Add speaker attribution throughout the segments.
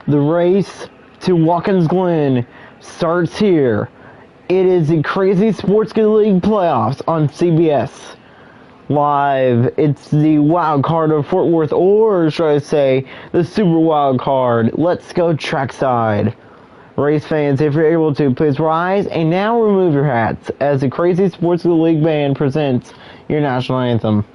Speaker 1: The race to Watkins Glen starts here. It is the Crazy Sports Good League playoffs on CBS Live. It's the wild card of Fort Worth, or should I say, the super wild card. Let's go trackside. Race fans, if you're able to, please rise and now remove your hats as the Crazy Sports Good League band presents your national anthem.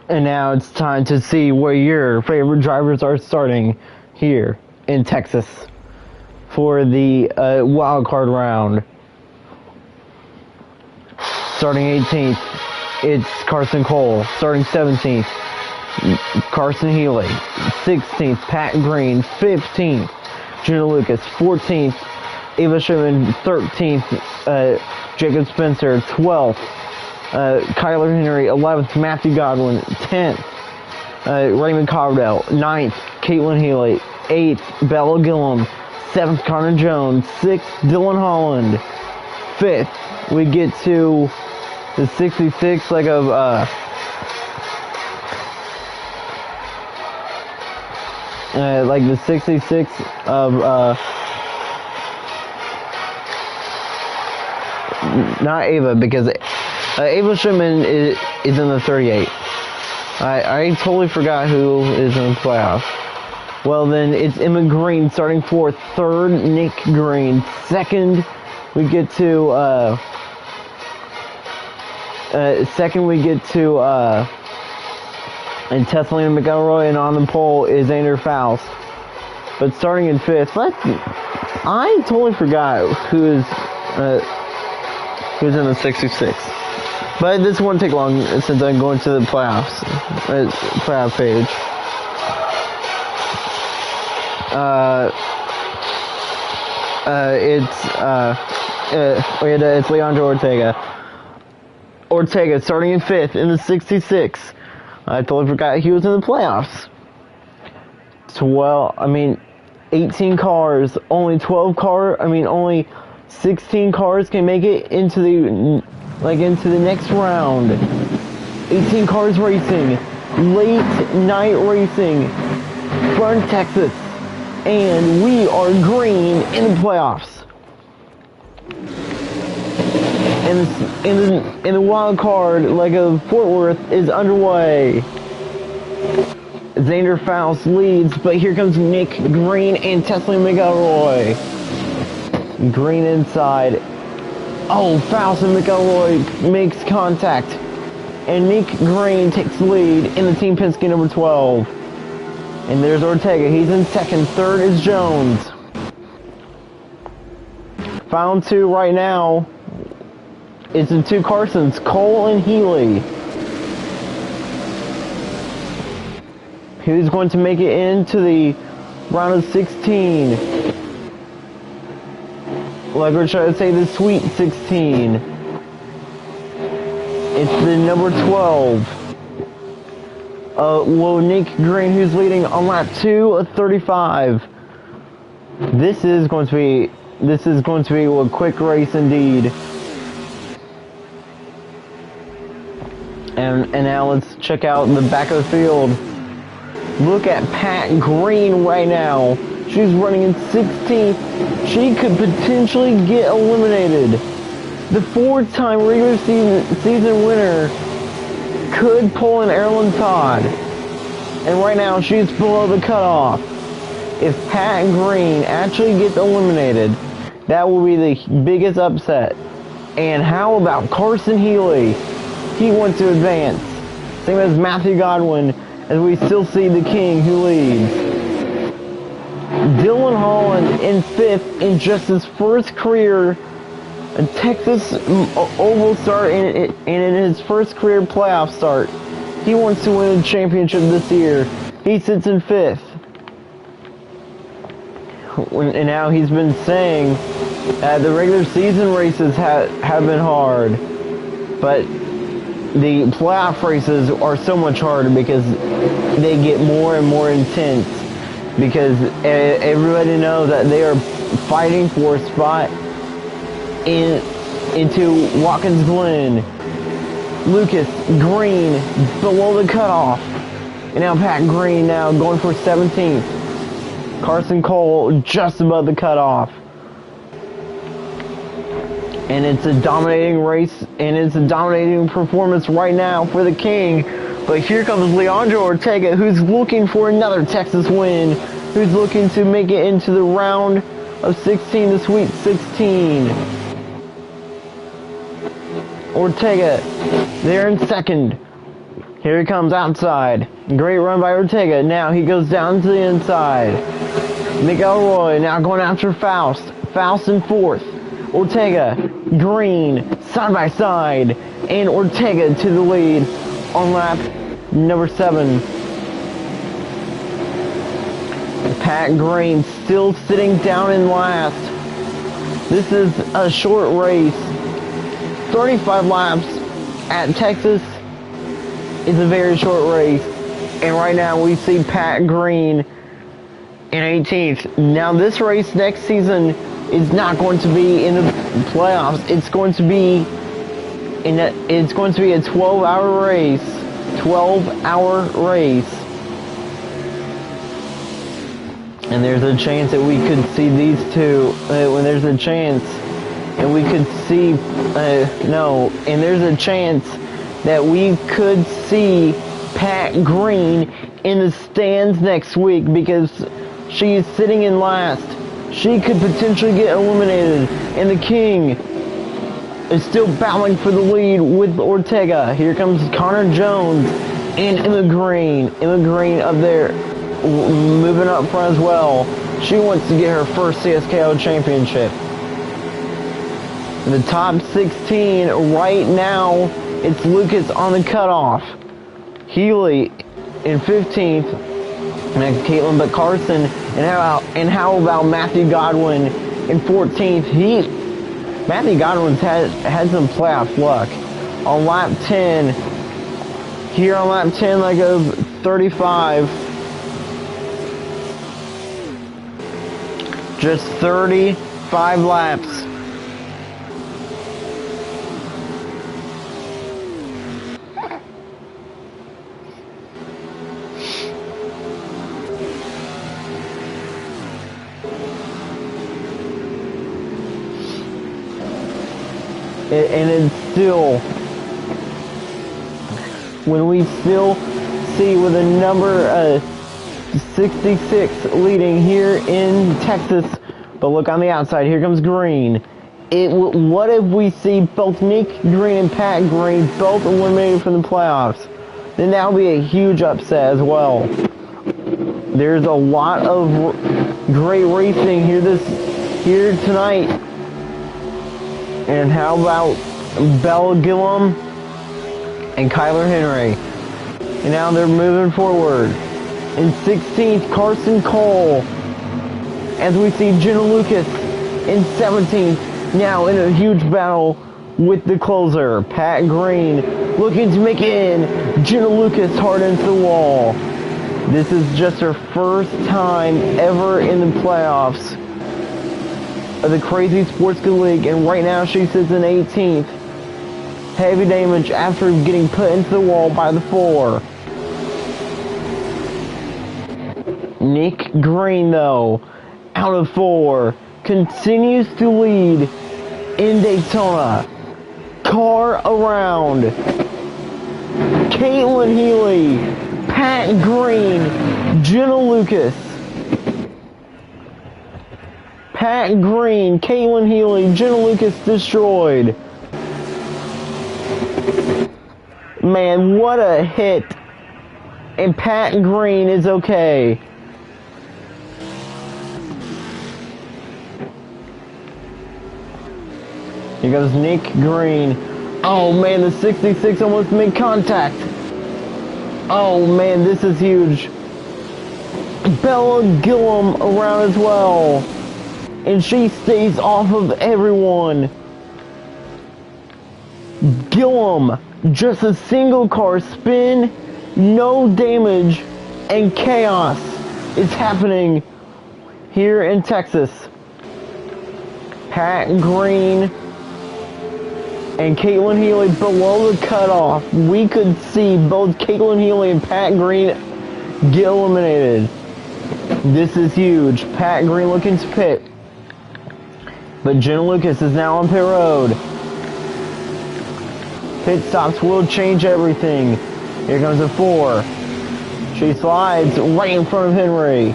Speaker 1: And now it's time to see where your favorite drivers are starting here in Texas for the wild card round. Starting 18th, it's Carson Cole. Starting 17th, Carson Healy. 16th, Pat Green. 15th, Gina Lucas. 14th, Ava Schumann. 13th, Jacob Spencer. 12th, Kyler Henry. 11th, Matthew Godwin. 10th, Raymond Cardell. 9th, Caitlin Healy. 8th, Bella Gillum. 7th, Connor Jones. 6th, Dylan Holland. 5th, we get to the 66 leg of like the 66 of not Ava, because Ava Schumann is in the 38. I totally forgot who is in the playoffs. Well, then it's Emma Green starting 4th. 3rd, Nick Green. 2nd, we get to and Tessalina McElroy, and on the pole is Xander Faust. But starting in 5th, I totally forgot who's in the 66. But this won't take long since I'm going to the playoffs, playoff page. It's Leandro Ortega starting in 5th in the 66. I totally forgot he was in the playoffs. 18 cars, only 16 cars can make it into the next round. 18 cars racing, late night racing from Texas, and we are green in the playoffs. And the wild card leg of Fort Worth is underway. Xander Faust leads, but here comes Nick Green and Tesla McElroy. Green inside. Oh, Faust and McElroy makes contact, and Nick Green takes the lead in the Team Penske number 12. And there's Ortega. He's in 2nd. 3rd is Jones. Final 2 right now. It's the 2 Carsons, Cole and Healy. Who's going to make it into the round of 16? Like we're trying to say, the Sweet 16. It's the number 12. Nick Green, who's leading on lap 2 of 35. This is going to be a quick race indeed. And now let's check out the back of the field. Look at Pat Green right now. She's running in 16th. She could potentially get eliminated. The 4-time regular season winner could pull an Erlen Todd. And right now she's below the cutoff. If Pat Green actually gets eliminated, that will be the biggest upset. And how about Carson Healy? He wants to advance. Same as Matthew Godwin, as we still see the King who leads. Dylan Holland in 5th in just his first career Texas Oval start and in his first career playoff start. He wants to win a championship this year. He sits in 5th. And now he's been saying that the regular season races have been hard, but the playoff races are so much harder because they get more and more intense, because everybody knows that they are fighting for a spot into Watkins Glen. Lucas Green below the cutoff, and now Pat Green now going for 17th. Carson Cole just above the cutoff. And it's a dominating race, and it's a dominating performance right now for the King. But here comes Leandro Ortega, who's looking for another Texas win, who's looking to make it into the round of 16, the Sweet 16. Ortega, there in 2nd. Here he comes outside. Great run by Ortega. Now he goes down to the inside. Miguel Roy now going after Faust. Faust in 4th. Ortega, Green, side by side. And Ortega to the lead on lap number 7. Pat Green still sitting down in last. This is a short race. 35 laps at Texas is a very short race. And right now we see Pat Green in 18th. Now this race next season is not going to be in the playoffs. It's going to be a 12-hour race. 12-hour race. And there's a chance that we could see these two when there's a chance. And we could see, there's a chance that we could see Pat Green in the stands next week because she is sitting in last. She could potentially get eliminated, and the King is still battling for the lead with Ortega. Here comes Connor Jones and Emma Green up there, moving up front as well. She wants to get her first CSKL championship. The top 16 right now, it's Lucas on the cutoff. Healy in 15th. Next, Caitlin but Carson. And how about Matthew Godwin in 14th? Matthew Godwin's had some playoff luck. On lap 10. Here on lap 10, like of 35. Just 35 laps. And it's still, when we still see with a number 66 leading here in Texas, but look on the outside, here comes Green. What if we see both Nick Green and Pat Green both eliminated from the playoffs? Then that would be a huge upset as well. There's a lot of great racing here tonight. And how about Bella Gillum and Kyler Henry? And now they're moving forward. In 16th, Carson Cole. As we see Jenna Lucas in 17th. Now in a huge battle with the closer, Pat Green, looking to make it in. Jenna Lucas hard into the wall. This is just her first time ever in the playoffs of the Crazy Sports Good League, and right now she sits in 18th. Heavy damage after getting put into the wall by the 4. Nick Green, though, out of 4, continues to lead in Daytona. Car around. Caitlin Healy, Pat Green, Jenna Lucas. Pat Green, Caitlin Healy, Jenna Lucas destroyed. Man, what a hit. And Pat Green is okay. Here goes Nick Green. Oh man, the 66 almost made contact. Oh man, this is huge. Bella Gillum around as well. And she stays off of everyone. Gillum, just a single car spin, no damage, and chaos is happening here in Texas. Pat Green and Caitlin Healy below the cutoff. We could see both Caitlin Healy and Pat Green get eliminated. This is huge. Pat Green looking to pit. But Jenna Lucas is now on pit road. Pit stops will change everything. Here comes a 4. She slides right in front of Henry.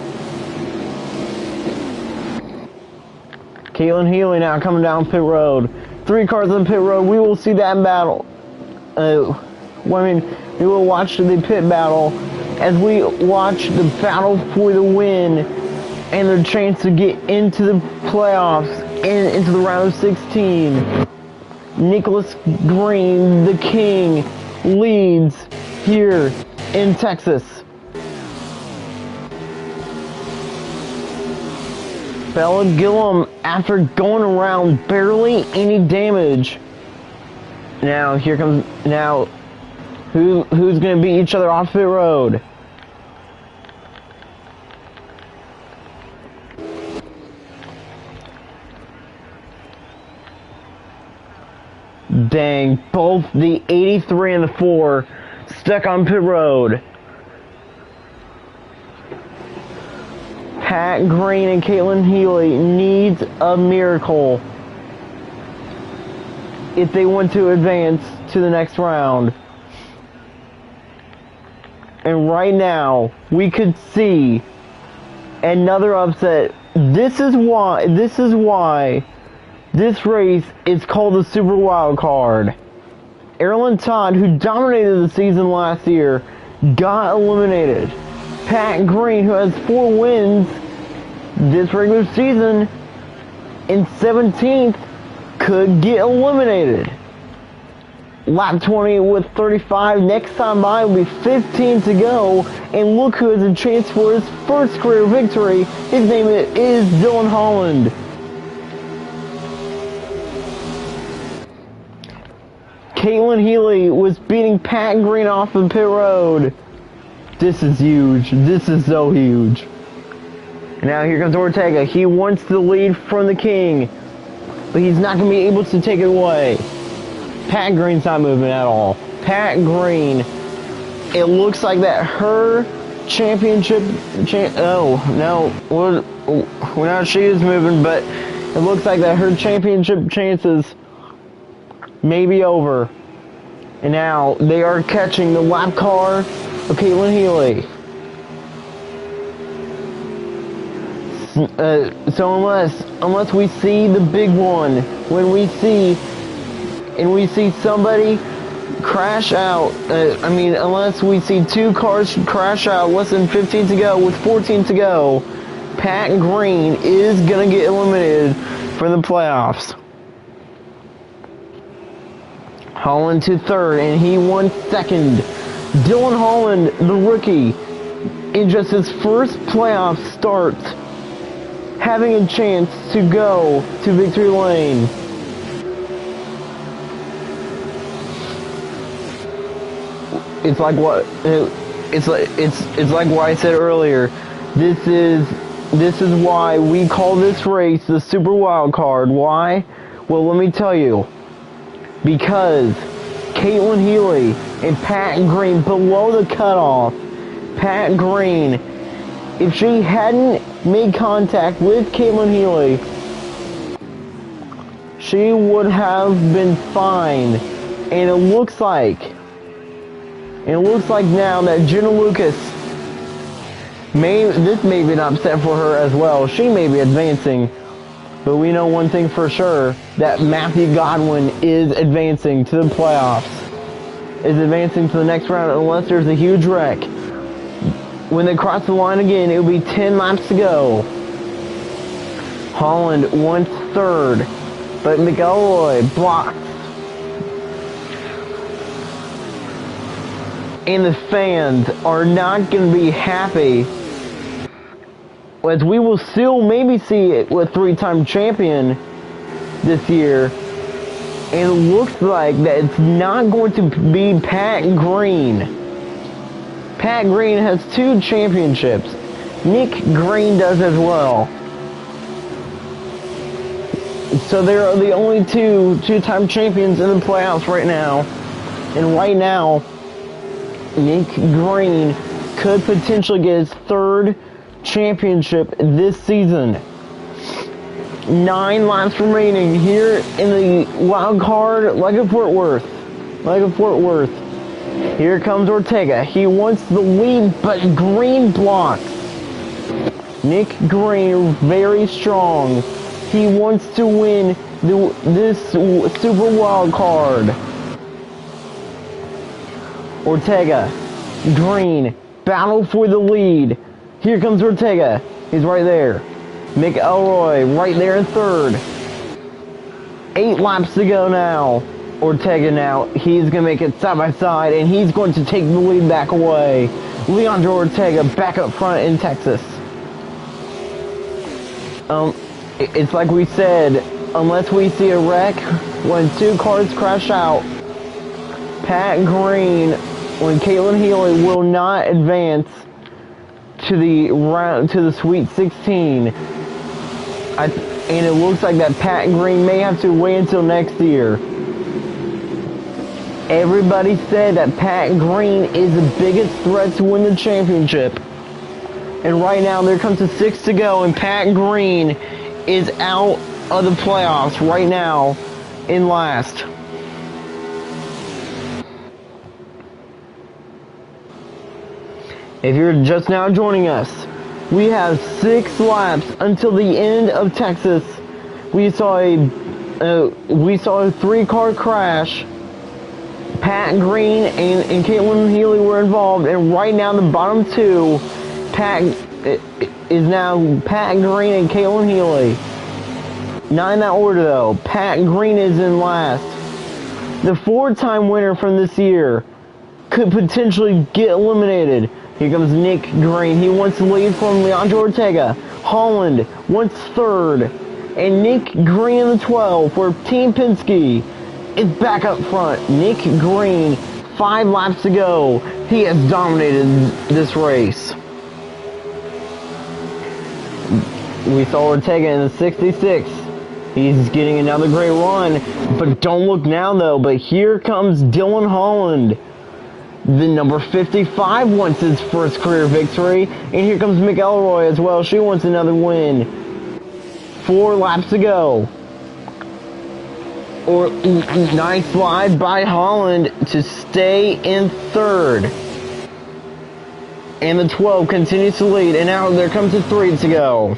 Speaker 1: Caitlin Healy now coming down pit road. 3 cars on pit road. We will see that battle. We will watch the pit battle as we watch the battle for the win and their chance to get into the playoffs and into the round of 16. Nicholas Green, the king, leads here in Texas. Bella Gillum, after going around, barely any damage. Now here comes who's gonna beat each other off pit road? Dang, both the 83 and the 4 stuck on pit road. Pat Green and Caitlin Healy needs a miracle if they want to advance to the next round. And right now, we could see another upset. This is why this race is called the Super Wild Card. Erin Todd, who dominated the season last year, got eliminated. Pat Green, who has 4 wins this regular season, in 17th, could get eliminated. Lap 20 with 35. Next time by will be 15 to go. And look who has a chance for his first career victory. His name is Dylan Holland. Caitlin Healy was beating Pat Green off of pit road. This is huge. This is so huge. Now here comes Ortega. He wants the lead from the king, but he's not going to be able to take it away. Pat Green's not moving at all. Pat Green, it looks like that her championship... oh, no. Well, now she is moving, but it looks like that her championship chances may be over. And now they are catching the lap car of Caitlin Healy. So unless we see the big one, when we see somebody crash out, unless we see 2 cars crash out less than 15 to go with 14 to go, Pat Green is gonna get eliminated from the playoffs. Holland to 3rd, and he won 2nd. Dylan Holland, the rookie, in just his first playoff start, having a chance to go to victory lane. It's like what I said earlier. This is why we call this race the Super Wild Card. Why? Well, let me tell you. Because Caitlin Healy and Pat Green below the cutoff. Pat Green If she hadn't made contact with Caitlin Healy, she would have been fine. And it looks like now that Jenna Lucas this may be an upset for her as well. She may be advancing, but we know one thing for sure, that Matthew Godwin is advancing to the playoffs. Is advancing to the next round unless there's a huge wreck. When they cross the line again, it will be 10 laps to go. Holland wants third, but McElroy blocks. And the fans are not going to be happy, as we will still maybe see it with three-time champion this year. And it looks like that it's not going to be Pat Green. Pat Green has 2 championships. Nick Green does as well. So there are the only two-time champions in the playoffs right now. And right now, Nick Green could potentially get his 3rd championship this season. 9 laps remaining here in the wild card, like a Fort Worth. Here comes Ortega. He wants the lead, but Green blocks. Nick Green, very strong. He wants to win this super wild card. Ortega, Green, battle for the lead. Here comes Ortega. He's right there. McElroy right there in 3rd. 8 laps to go now. Ortega now, he's going to make it side by side, and he's going to take the lead back away. Leandro Ortega back up front in Texas. It's like we said, unless we see a wreck, when 2 cars crash out, Pat Green, when Caitlin Healy will not advance to the Sweet 16. And it looks like that Pat Green may have to wait until next year. Everybody said that Pat Green is the biggest threat to win the championship. And right now, there comes a 6 to go, and Pat Green is out of the playoffs right now in last. If you're just now joining us, we have 6 laps until the end of Texas. We saw a 3-car crash. Pat Green and Caitlin Healy were involved, and right now the bottom 2 is now Pat Green and Caitlin Healy. Not in that order though. Pat Green is in last. The 4-time winner from this year could potentially get eliminated. Here comes Nick Green. He wants to lead from Leandro Ortega. Holland wants 3rd. And Nick Green in the 12 for Team Penske is back up front. Nick Green, 5 laps to go. He has dominated this race. We saw Ortega in the 66. He's getting another great run. But don't look now though. But here comes Dylan Holland. The number 55 wants his first career victory. And here comes McElroy as well. She wants another win. 4 laps to go. Or nice slide by Holland to stay in 3rd. And the 12 continues to lead. And now there comes a 3 to go.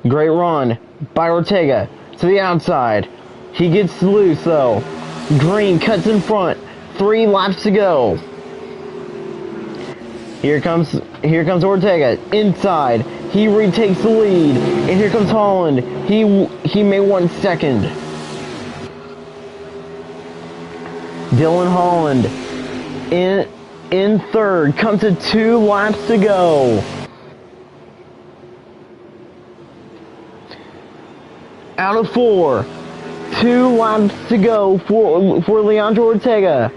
Speaker 1: Great run by Ortega to the outside. He gets loose though. Green cuts in front. 3 laps to go. Here comes Ortega inside. He retakes the lead. And here comes Holland. He may want 2nd. Dylan Holland in 3rd. Comes to 2 laps to go. Out of 4. 2 laps to go for Leandro Ortega.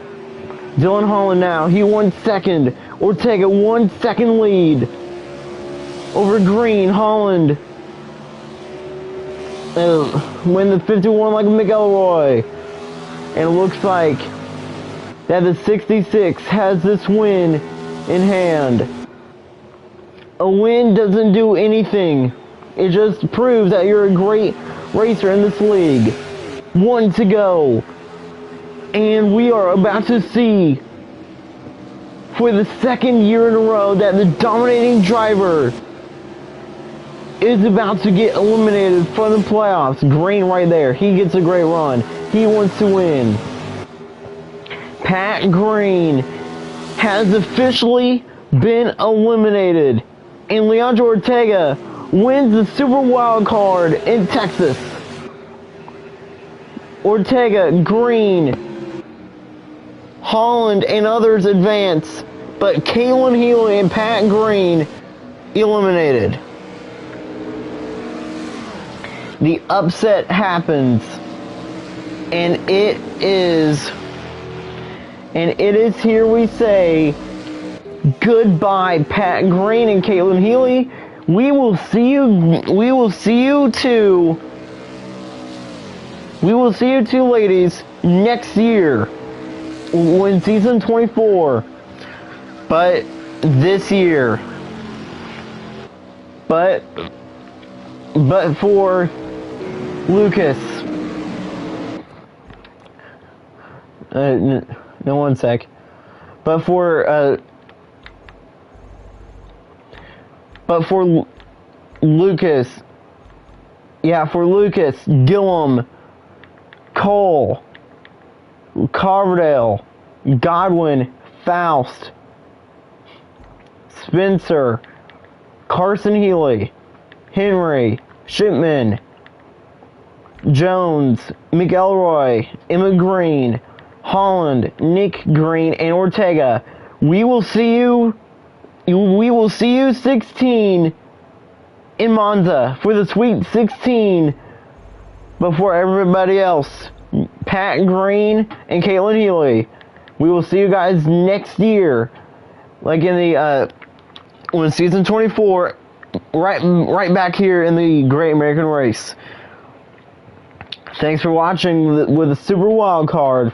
Speaker 1: Dylan Holland now. He won 2nd. Ortega 1 second lead over Green. Holland win the 51 like McElroy. And it looks like that the 66 has this win in hand. A win doesn't do anything. It just proves that you're a great racer in this league. 1 to go. And we are about to see, for the second year in a row, that the dominating driver is about to get eliminated from the playoffs. Green right there. He gets a great run. He wants to win. Pat Green has officially been eliminated. And Leandro Ortega wins the Super Wild Card in Texas. Ortega, Green, Holland, and others advance. But Kalen Healy and Pat Green eliminated. The upset happens. And it is here we say goodbye, Pat Green and Caitlin Healy. We will see you two ladies next year when season 24. But this year. But for Lucas. No, one sec. But for Lucas, Gillum, Cole, Carverdale, Godwin, Faust, Spencer, Carson Healy, Henry, Shipman, Jones, McElroy, Emma Green, Holland, Nick Green, and Ortega. We will see you 16 in Monza for the Sweet 16. Before everybody else, Pat Green and Caitlin Healy. We will see you guys next year, like in the when season 24, right back here in the Great American Race. Thanks for watching with the Super Wild Card.